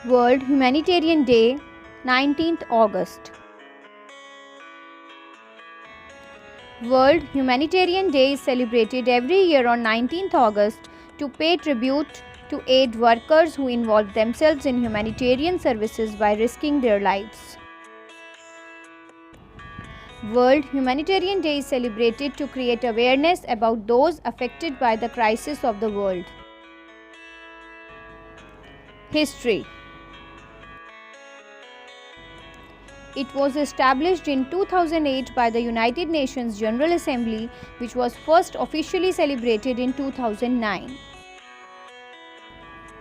World Humanitarian Day, 19th August. World Humanitarian Day is celebrated every year on 19th August to pay tribute to aid workers who involve themselves in humanitarian services by risking their lives. World Humanitarian Day is celebrated to create awareness about those affected by the crisis of the world. History. It was established in 2008 by the United Nations General Assembly, which was first officially celebrated in 2009.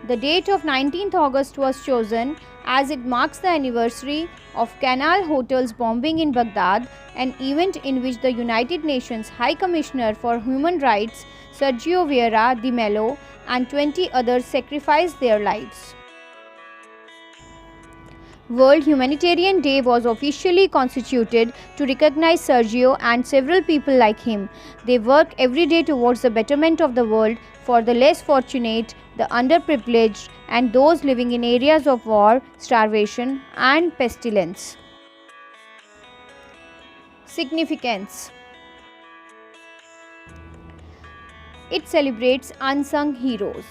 The date of 19th August was chosen as it marks the anniversary of Canal Hotel's bombing in Baghdad, an event in which the United Nations High Commissioner for Human Rights, Sergio Vieira de Mello, and 20 others sacrificed their lives. World Humanitarian Day was officially constituted to recognize Sergio and several people like him. They work every day towards the betterment of the world for the less fortunate, the underprivileged, and those living in areas of war, starvation, and pestilence. Significance. It celebrates unsung heroes.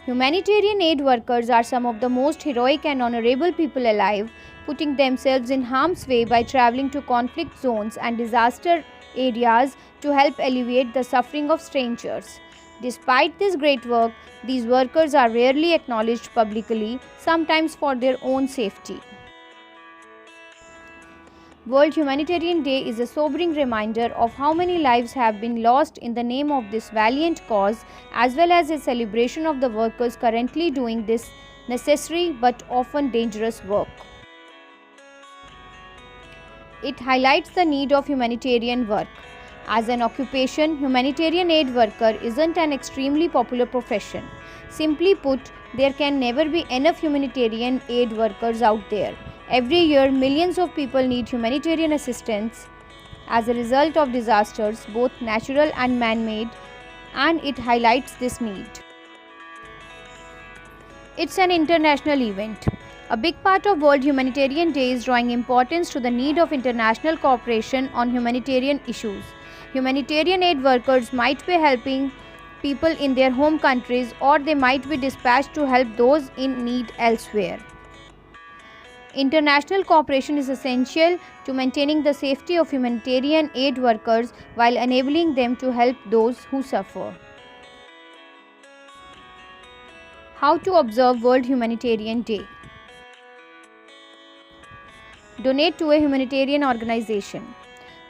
Humanitarian aid workers are some of the most heroic and honorable people alive, putting themselves in harm's way by traveling to conflict zones and disaster areas to help alleviate the suffering of strangers. Despite this great work, these workers are rarely acknowledged publicly, sometimes for their own safety. World Humanitarian Day is a sobering reminder of how many lives have been lost in the name of this valiant cause, as well as a celebration of the workers currently doing this necessary but often dangerous work. It highlights the need of humanitarian work. As an occupation, humanitarian aid worker isn't an extremely popular profession. Simply put, there can never be enough humanitarian aid workers out there. Every year, millions of people need humanitarian assistance as a result of disasters, both natural and man-made, and it highlights this need. It's an international event. A big part of World Humanitarian Day is drawing importance to the need of international cooperation on humanitarian issues. Humanitarian aid workers might be helping people in their home countries, or they might be dispatched to help those in need elsewhere. International cooperation is essential to maintaining the safety of humanitarian aid workers while enabling them to help those who suffer. How to observe World Humanitarian Day? Donate to a humanitarian organization.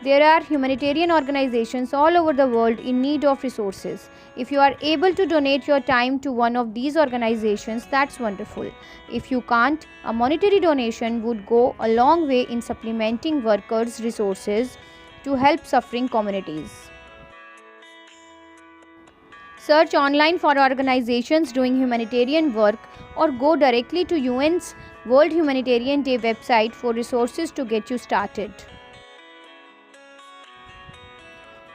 There are humanitarian organizations all over the world in need of resources. If you are able to donate your time to one of these organizations, that's wonderful. If you can't, a monetary donation would go a long way in supplementing workers' resources to help suffering communities. Search online for organizations doing humanitarian work or go directly to UN's World Humanitarian Day website for resources to get you started.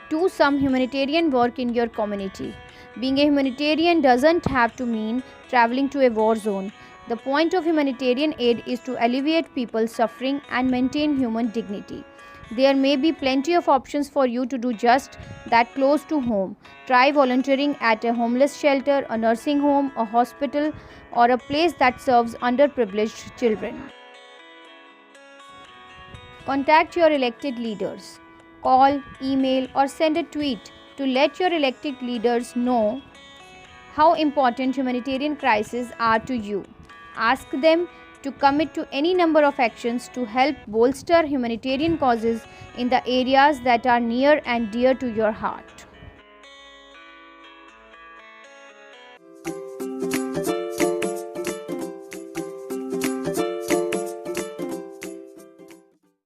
Do some humanitarian work in your community. Being a humanitarian doesn't have to mean traveling to a war zone. The point of humanitarian aid is to alleviate people's suffering and maintain human dignity. There may be plenty of options for you to do just that close to home. Try volunteering at a homeless shelter, a nursing home, a hospital, or a place that serves underprivileged children. Contact your elected leaders. Call, email, or send a tweet to let your elected leaders know how important humanitarian crises are to you. Ask them to commit to any number of actions to help bolster humanitarian causes in the areas that are near and dear to your heart.